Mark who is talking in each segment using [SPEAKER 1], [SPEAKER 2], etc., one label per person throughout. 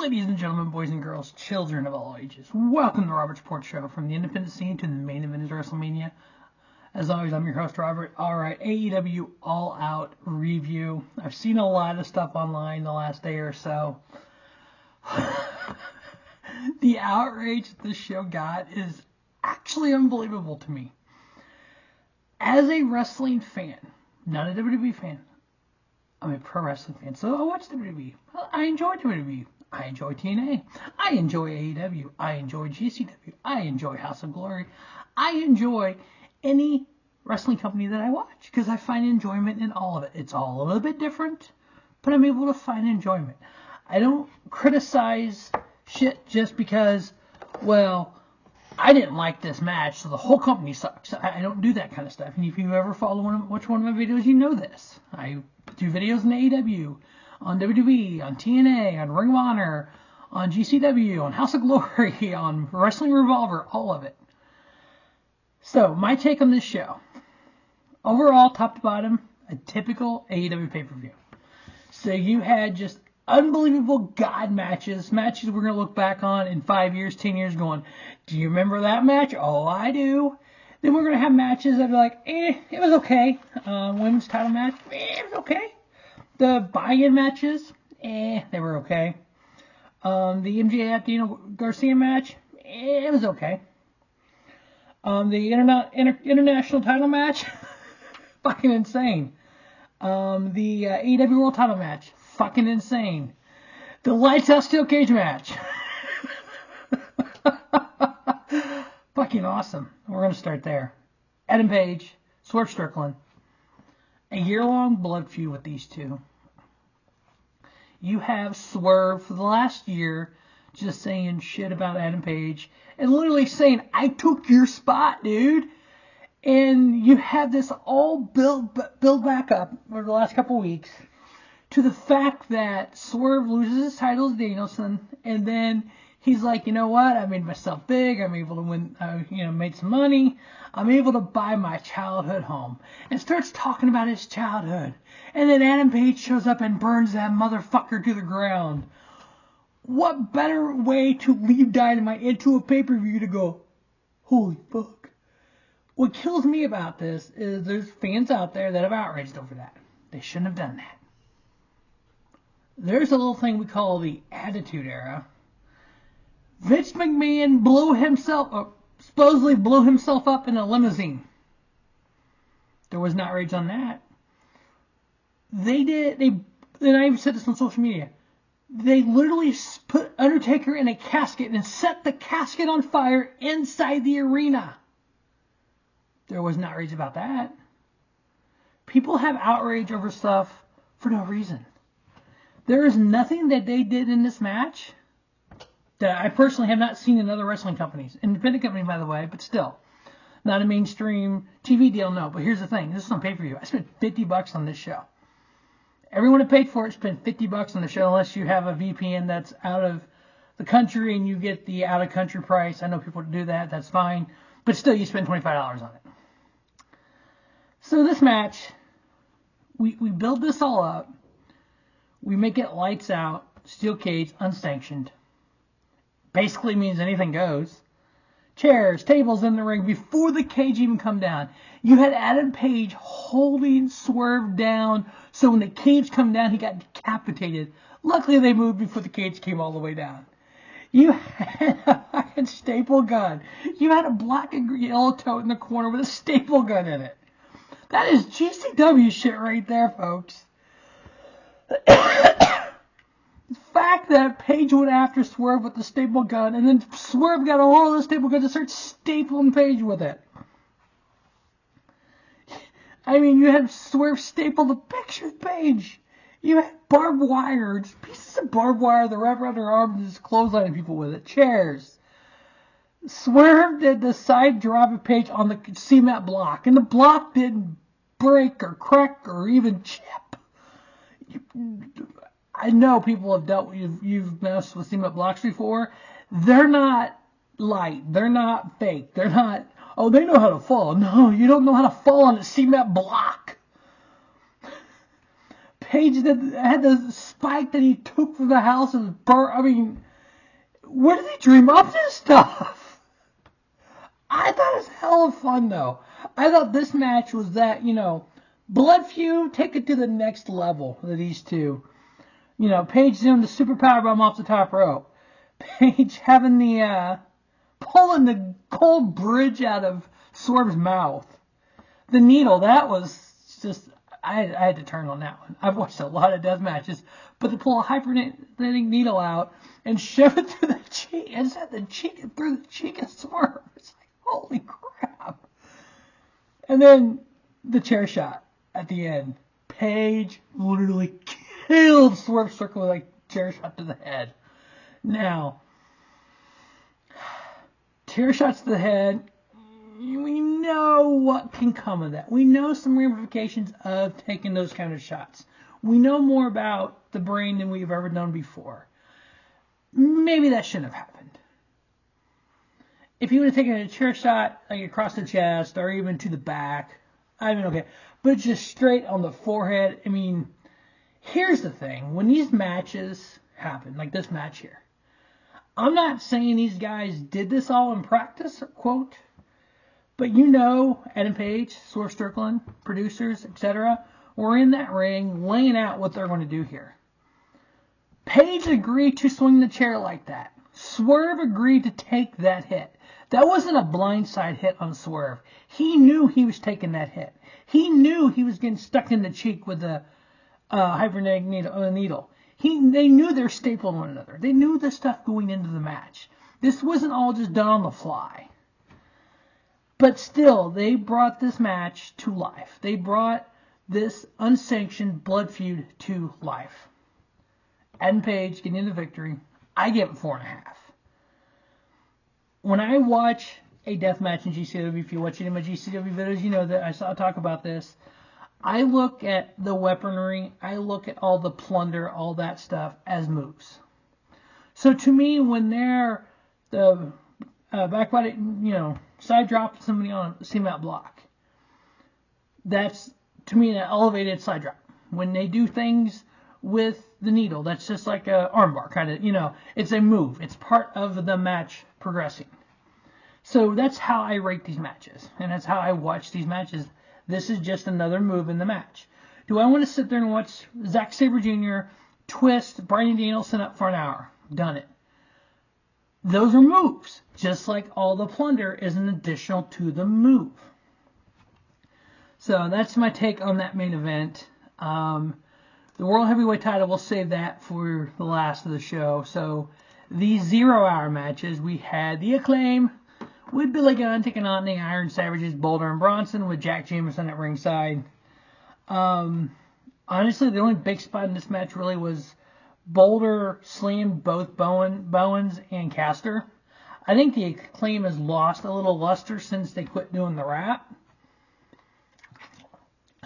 [SPEAKER 1] Ladies and gentlemen, boys and girls, children of all ages, welcome to the Robert Report Show. From the independent scene to the main event of WrestleMania. As always, I'm your host, Robert. Alright, AEW All Out review. I've seen a lot of stuff online the last day or so. The outrage this show got is actually unbelievable to me. As a wrestling fan, not a WWE fan, I'm a pro wrestling fan, so I watch WWE. I enjoy WWE. I enjoy TNA. I enjoy AEW. I enjoy GCW. I enjoy House of Glory. I enjoy any wrestling company that I watch because I find enjoyment in all of it. It's all a little bit different, but I'm able to find enjoyment. I don't criticize shit just because, well, I didn't like this match, so the whole company sucks. I don't do that kind of stuff. And if you ever follow watch one of my videos, you know this. I do videos in AEW, on WWE, on TNA, on Ring of Honor, on GCW, on House of Glory, on Wrestling Revolver, all of it. So, my take on this show. Overall, top to bottom, a typical AEW pay-per-view. So you had just unbelievable God matches we're going to look back on in 5 years, 10 years going, do you remember that match? Oh, I do. Then we're going to have matches that are like, it was okay. Women's title match, it was okay. The buy-in matches, they were okay. The MJF Garcia match, it was okay. The international title match, fucking insane. The AEW World title match, fucking insane. The Lights Out Steel Cage match, fucking awesome. We're going to start there. Adam Page, Swerve Strickland. A year-long blood feud with these two. You have Swerve for the last year just saying shit about Adam Page and literally saying, I took your spot, dude. And you have this all build back up over the last couple weeks to the fact that Swerve loses his title to Danielson, and then he's like, you know what? I made myself big. I'm able to win, made some money. I'm able to buy my childhood home. And starts talking about his childhood. And then Adam Page shows up and burns that motherfucker to the ground. What better way to leave Dynamite into a pay-per-view to go, holy fuck. What kills me about this is there's fans out there that have outraged over that. They shouldn't have done that. There's a little thing we call the Attitude Era. Vince McMahon supposedly blew himself up in a limousine. There was an outrage on that. And I even said this on social media. They literally put Undertaker in a casket and set the casket on fire inside the arena. There was an outrage about that. People have outrage over stuff for no reason. There is nothing that they did in this match that I personally have not seen in other wrestling companies. Independent company, by the way, but still. Not a mainstream TV deal, no. But here's the thing. This is on pay-per-view. I spent $50 on this show. Everyone that paid for it spent $50 on the show unless you have a VPN that's out of the country and you get the out-of-country price. I know people do that. That's fine. But still, you spend $25 on it. So this match, we build this all up. We make it lights out, steel cage, unsanctioned. Basically means anything goes. Chairs, tables in the ring before the cage even come down. You had Adam Page holding Swerve down so when the cage come down, he got decapitated. Luckily, they moved before the cage came all the way down. You had a fucking staple gun. You had a black and yellow tote in the corner with a staple gun in it. That is GCW shit right there, folks. The fact that Page went after Swerve with the staple gun, and then Swerve got a hold of the staple gun to start stapling Page with it. I mean, you had Swerve staple the picture of Page. You had barbed wire, just pieces of barbed wire that wrap around their arms and just clotheslining people with it. Chairs. Swerve did the side drop of Page on the cement block, and the block didn't break or crack or even chip. I know people have you've messed with cement blocks before. They're not light. They're not fake. They're not, they know how to fall. No, you don't know how to fall on a cement block. Paige had the spike that he took from the house and burnt. I mean, where did he dream up this stuff? I thought it was hell of fun, though. I thought this match was that, blood feud, take it to the next level of these two. Paige doing the super power bomb off the top rope. Paige having pulling the cold bridge out of Swerve's mouth. The needle, that was just, I had to turn on that one. I've watched a lot of death matches, but to pull a hyperkinetic needle out and shove it through the cheek, and set the cheek through the cheek of Swerve. It's like, holy crap. And then the chair shot at the end. Paige literally killed Swerve Circle with a chair shot to the head. Now, chair shots to the head, we know what can come of that. We know some ramifications of taking those kind of shots. We know more about the brain than we've ever known before. Maybe that shouldn't have happened. If he would have taken a chair shot like across the chest or even to the back, I mean, okay. But just straight on the forehead, I mean, here's the thing. When these matches happen, like this match here, I'm not saying these guys did this all in practice, quote, but Adam Page, Swerve Strickland, producers, etc., were in that ring laying out what they're going to do here. Page agreed to swing the chair like that. Swerve agreed to take that hit. That wasn't a blindside hit on Swerve. He knew he was taking that hit. He knew he was getting stuck in the cheek with the hyperkinetic needle. They knew they were stapled one another. They knew the stuff going into the match. This wasn't all just done on the fly. But still, they brought this match to life. They brought this unsanctioned blood feud to life. Adam Page getting the victory. I give it 4.5. When I watch a death match in GCW, if you watch any of my GCW videos, you know that I talk about this. I look at the weaponry, I look at all the plunder, all that stuff as moves. So to me, when they're the back body, side drop somebody on a seam-out block, that's, to me, an elevated side drop. When they do things with the needle, that's just like a armbar, kind of, it's a move. It's part of the match progressing. So that's how I rate these matches, and that's how I watch these matches. This is just another move in the match. Do I want to sit there and watch Zack Sabre Jr. twist Bryan Danielson up for an hour? Done it. Those are moves, just like all the plunder is an additional to the move. So that's my take on that main event. The World Heavyweight title, we'll save that for the last of the show. So these 0-hour matches, we had the Acclaim with Billy Gunn taking on the Iron Savages, Boulder and Bronson, with Jack Jameson at ringside. Honestly, the only big spot in this match really was Boulder slammed both Bowens and Caster. I think the Acclaim has lost a little luster since they quit doing the rap.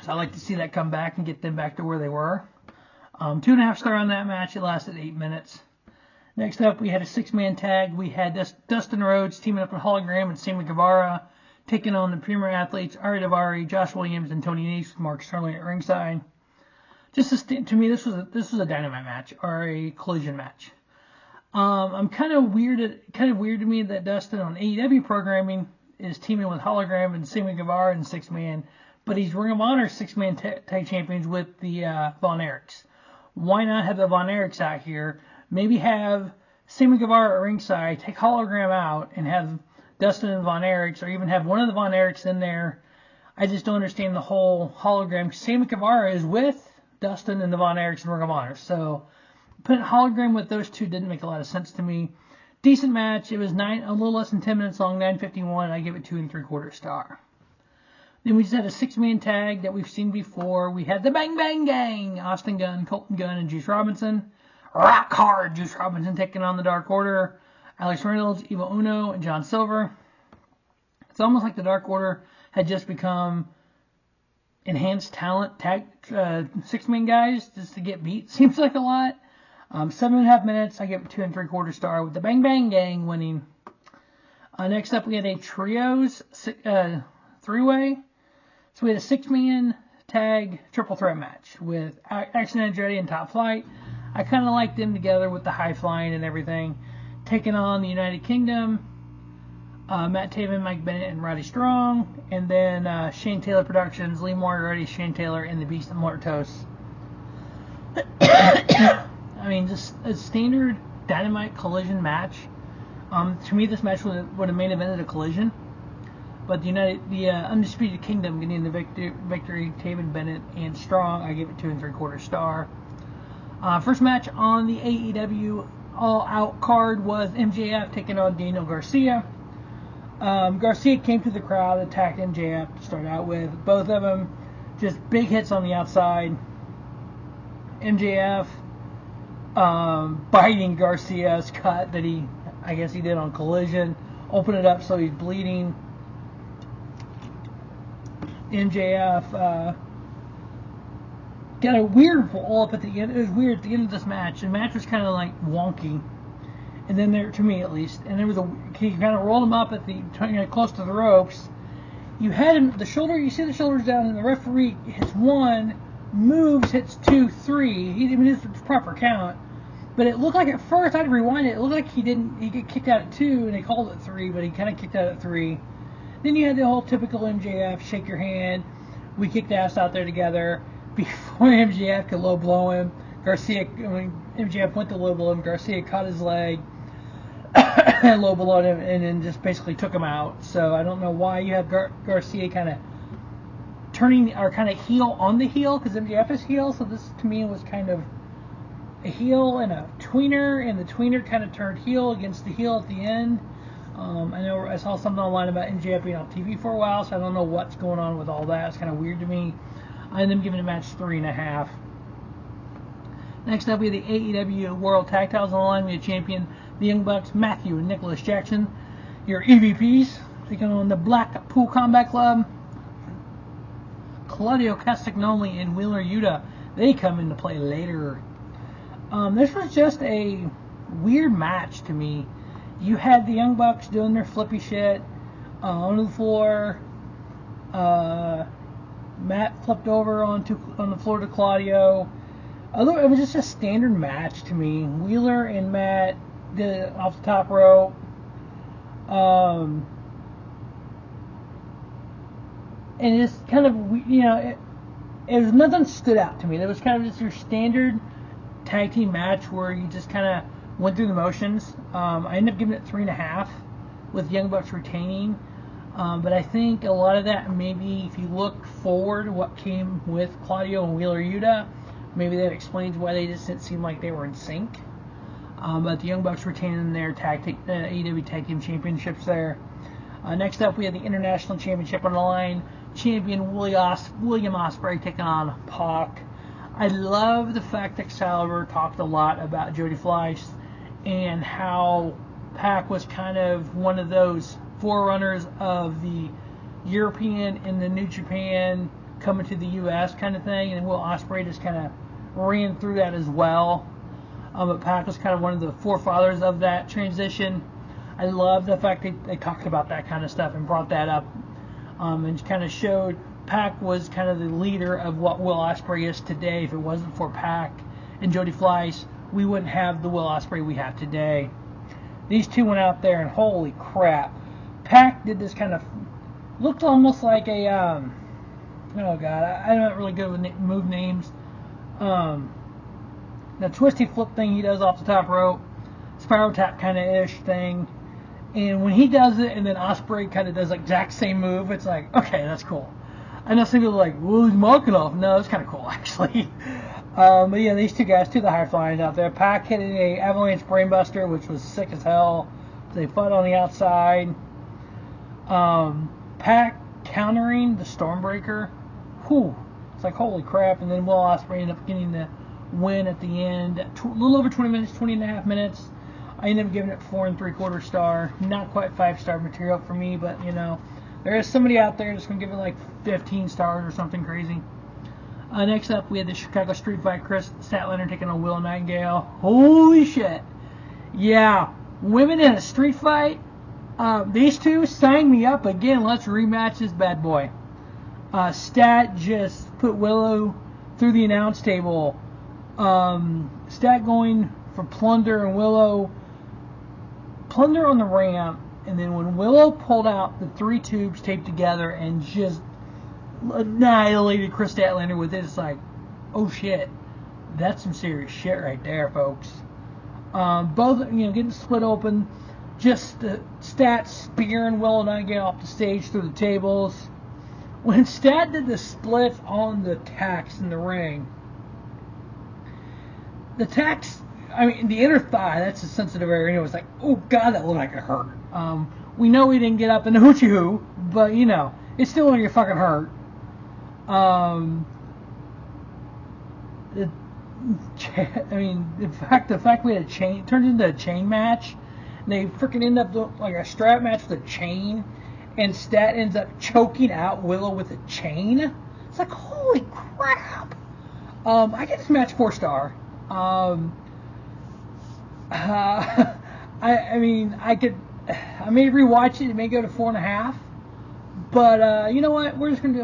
[SPEAKER 1] So I'd like to see that come back and get them back to where they were. 2.5 star on that match. It lasted 8 minutes. Next up, we had a 6-man tag. We had Dustin Rhodes teaming up with Hologram and Sammy Guevara, taking on the Premier Athletes, Ariya Daivari, Josh Williams, and Tony Nese with Mark Sterling at ringside. To me, this was a dynamite match, or a collision match. I'm kind of weird to me that Dustin on AEW programming is teaming with Hologram and Sammy Guevara in 6-man, but he's Ring of Honor 6-man tag champions with the Von Erichs. Why not have the Von Erichs out here? Maybe have Sammy Guevara at ringside, take Hologram out, and have Dustin and Von Erichs, or even have one of the Von Erichs in there. I just don't understand the whole Hologram. Sammy Guevara is with Dustin and the Von Erichs in Ring of Honor. So putting Hologram with those two didn't make a lot of sense to me. Decent match. It was a little less than 10 minutes long, 9:51. I give it 2 3/4 star. Then we just had a 6-man tag that we've seen before. We had the Bang Bang Gang, Austin Gunn, Colten Gunn, and Juice Robinson. Rock hard Juice Robinson taking on the Dark Order, Alex Reynolds, Evil Uno, and John Silver. It's almost like the Dark Order had just become enhanced talent tag 6-man guys just to get beat. Seems like a lot. 7.5 minutes. I give it 2 3/4 star with the Bang Bang Gang winning. Next up, we had a trios 3-way. So we had a 6-man tag triple threat match with Action Andretti and Top Flight. I kind of like them together with the high flying and everything. Taking on the United Kingdom, Matt Taven, Mike Bennett, and Roddy Strong. And then Shane Taylor Productions, Lee Moriarty, Shane Taylor, and the Beast of Mortos. I mean, just a standard Dynamite Collision match. To me, this match would have main evented a Collision. But the Undisputed Kingdom getting the victory, Taven, Bennett, and Strong, I give it 2 3/4 star. First match on the AEW All-Out card was MJF taking on Daniel Garcia. Garcia came to the crowd, attacked MJF to start out with. Both of them just big hits on the outside. MJF biting Garcia's cut that I guess he did on Collision. Open it up so he's bleeding. MJF got a weird roll up at the end. It was weird at the end of this match. The match was kind of like wonky, and then there, to me at least, and there was he kind of rolled him up at the close to the ropes. You had him the shoulder. You see the shoulders down, and the referee hits 1, moves, hits 2, 3. It's a proper count, but it looked like at first I had to rewind it. It looked like he get kicked out at 2, and they called it 3, but he kind of kicked out at 3. Then you had the whole typical MJF, shake your hand, we kicked ass out there together. Before MJF could low blow him, MJF went to low blow him, Garcia caught his leg, and low blowed him, and then just basically took him out. So I don't know why you have Garcia kind of turning, or kind of heel on the heel, because MJF is heel, so this to me was kind of a heel and a tweener, and the tweener kind of turned heel against the heel at the end. I know I saw something online about MJF being on TV for a while, so I don't know what's going on with all that. It's kind of weird to me. I ended up giving the match 3.5. Next up, we have the AEW World Tag Titles on the line. We have champion the Young Bucks, Matthew and Nicholas Jackson, your EVPs, taking on the Blackpool Combat Club. Claudio, Castagnoli, and Wheeler Yuta, they come into play later. This was just a weird match to me. You had the Young Bucks doing their flippy shit on the floor. Matt flipped over on the floor to Claudio. Although it was just a standard match to me. Wheeler and Matt did it off the top rope. And it's kind of, it was nothing stood out to me. It was kind of just your standard tag team match where you just kind of went through the motions. I ended up giving it 3.5 with Young Bucks retaining. But I think a lot of that, maybe if you look forward what came with Claudio and Wheeler Yuta, maybe that explains why they just didn't seem like they were in sync. But the Young Bucks retaining their AEW Tag Team Championships there. Next up, we have the International Championship on the line. Champion William Ospreay taking on Pac. I love the fact that Excalibur talked a lot about Jody Fleiss and how Pac was kind of one of those forerunners of the European and the New Japan coming to the U.S. kind of thing, and Will Ospreay just kind of ran through that as well. But Pac was kind of one of the forefathers of that transition. I love the fact that they talked about that kind of stuff and brought that up, and kind of showed Pac was kind of the leader of what Will Ospreay is today. If it wasn't for Pac and Jody Fleiss, we wouldn't have the Will Ospreay we have today. These two went out there and holy crap, Pac did this kind of, looked almost like a, oh god, I'm not really good with move names. The twisty flip thing he does off the top rope, spiral tap kind of ish thing. And when he does it and then Ospreay kind of does the exact same move, it's like, okay, that's cool. I know some people are like, well, he's mocking off. No, it's kind of cool, actually. But yeah, these two guys, two of the high flyers out there. Pac hit a avalanche brainbuster, which was sick as hell. They fought on the outside. Pac countering the Stormbreaker. Whew. It's like, holy crap. And then Will Ospreay ended up getting the win at the end. A little over 20 minutes, 20.5 minutes. I ended up giving it 4 3/4 star. Not quite 5-star material for me, but, there is somebody out there that's going to give it like 15 stars or something crazy. Next up, we had the Chicago Street Fight, Chris Statlander taking on Will Nightingale. Holy shit. Yeah, women in a street fight. These two, sign me up again. Let's rematch this bad boy. Stat just put Willow through the announce table. Stat going for plunder, and Willow plunder on the ramp. And then when Willow pulled out the 3 tubes taped together and just annihilated Chris Statlander with it, it's like, oh shit, that's some serious shit right there, folks. Both, getting split open. Just the Stat spearing Willow Nightingale off the stage through the tables. When Stat did the splits on the tacks in the ring, the tacks, the inner thigh, that's a sensitive area. It was like, oh god, that looked like it hurt. We know he didn't get up in the hoochie hoo, but it's still gonna get fucking hurt. The fact we had a chain turned into a chain match. And they freaking end up like a strap match with a chain, and Stat ends up choking out Willow with a chain. It's like, holy crap! I get this match 4-star. I may rewatch it. It may go to 4.5. But you know what? We're just gonna do.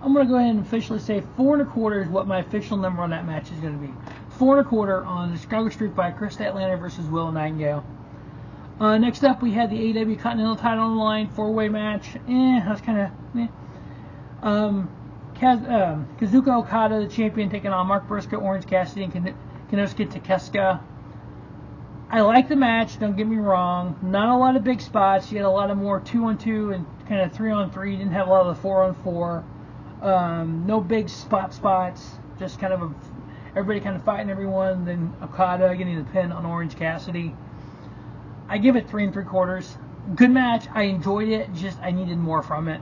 [SPEAKER 1] I'm gonna go ahead and officially say 4.25 is what my official number on that match is gonna be. 4.25 on the Chicago Street Fight, Chris Statlander versus Willow Nightingale. Next up, we had the AEW Continental title on the line, 4-way match. That was kind of Kazuchika Okada, the champion, taking on Mark Briscoe, Orange Cassidy, and Konosuke Takeshita. I like the match, don't get me wrong. Not a lot of big spots. You had a lot of more 2-on-2 and kind of 3-on-3. You didn't have a lot of the 4-on-4. No big spots. Just kind of everybody kind of fighting everyone. Then Okada getting the pin on Orange Cassidy. I give it 3 3/4. Good match. I enjoyed it. Just I needed more from it.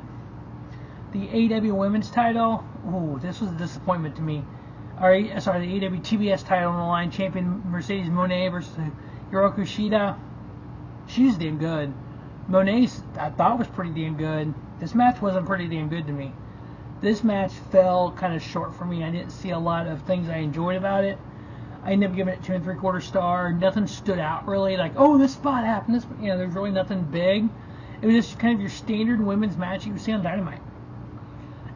[SPEAKER 1] The AEW Women's title. Ooh, this was a disappointment to me. The AEW TBS title on the line. Champion Mercedes Moné versus Hiroko Shida. She's damn good. Moné's I thought was pretty damn good. This match wasn't pretty damn good to me. This match fell kind of short for me. I didn't see a lot of things I enjoyed about it. I ended up giving it 2 3/4 star. Nothing stood out really. Like, oh, this spot happened. There's really nothing big. It was just kind of your standard women's match you would see on Dynamite.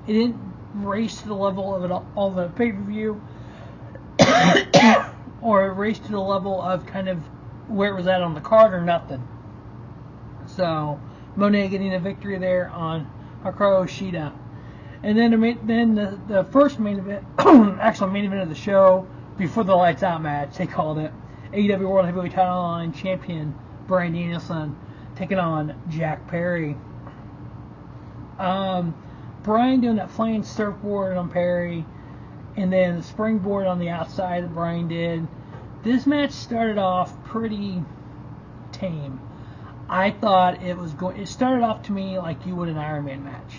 [SPEAKER 1] It didn't race to the level of all the pay-per-view, or race to the level of kind of where it was at on the card, or nothing. So, Moné getting a victory there on Hikaru Shida. And then the first main event, actual main event of the show, before the Lights Out match, they called it, AEW World Heavyweight Title Line champion Bryan Danielson taking on Jack Perry. Bryan doing that flying surfboard on Perry, and then the springboard on the outside that Bryan did. This match started off pretty tame. I thought it started off to me like you would an Iron Man match.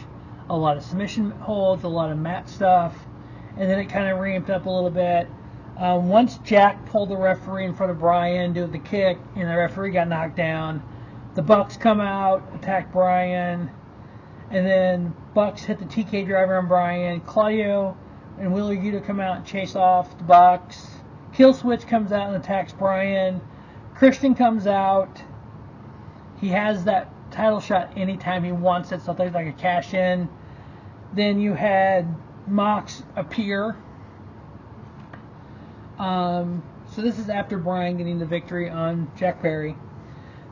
[SPEAKER 1] A lot of submission holds, a lot of mat stuff, and then it kind of ramped up a little bit. Once Jack pulled the referee in front of Bryan, did the kick, and the referee got knocked down, the Bucks come out, attack Bryan, and then Bucks hit the TK driver on Bryan. Claudio and Wheeler Yuta come out and chase off the Bucks. Killswitch comes out and attacks Bryan. Christian comes out. He has that title shot anytime he wants it, so there's like a cash in. Then you had Mox appear. So this is after Bryan getting the victory on Jack Perry.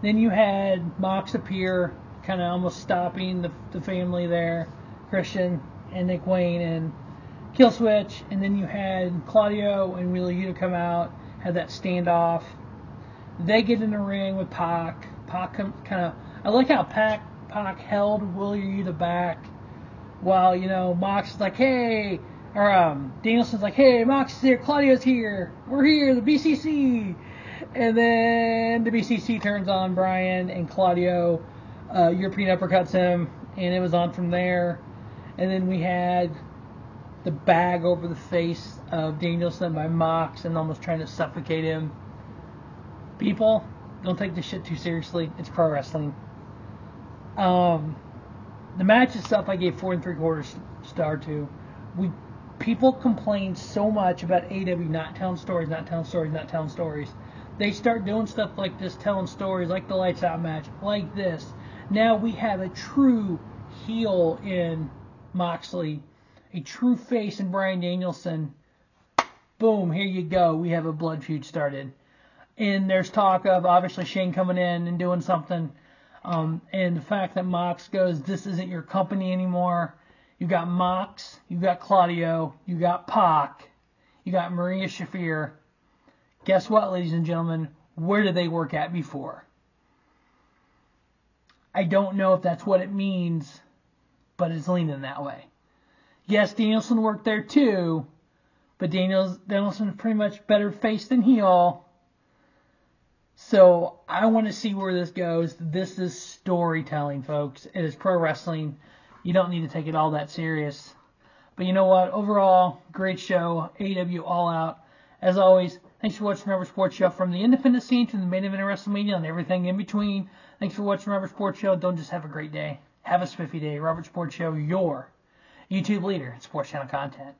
[SPEAKER 1] Then you had Mox appear, kind of almost stopping the family there, Christian and Nick Wayne and Killswitch. And then you had Claudio and Wheeler Yuta come out, had that standoff. They get in the ring with Pac. Pac I like how Pac held Wheeler Yuta back while, Mox is like, hey, or Danielson's like, hey, Mox is here, Claudio's here, we're here, the BCC. And then the BCC turns on Bryan, and Claudio European uppercuts him, and it was on from there. And then we had the bag over the face of Danielson by Mox and almost trying to suffocate him. People, don't take this shit too seriously. It's pro wrestling. The match itself I gave 4 3/4 star to. People complain so much about AEW not telling stories. They start doing stuff like this, telling stories like the Lights Out match, like this. Now we have a true heel in Moxley, a true face in Bryan Danielson. Boom, here you go. We have a blood feud started. And there's talk of obviously Shane coming in and doing something. And the fact that Mox goes, this isn't your company anymore. You got Mox, you got Claudio, you got Pac, you got Maria Shafir. Guess what, ladies and gentlemen? Where did they work at before? I don't know if that's what it means, but it's leaning that way. Yes, Danielson worked there too, but Danielson is pretty much better face than heel. So I want to see where this goes. This is storytelling, folks. It is pro wrestling. You don't need to take it all that serious. But you know what? Overall, great show. AEW All Out. As always, thanks for watching Rubber Sports Show. From the independent scene to the main event of WrestleMania and everything in between. Thanks for watching Rubber Sports Show. Don't just have a great day. Have a spiffy day. Rubber Sports Show, your YouTube leader in sports channel content.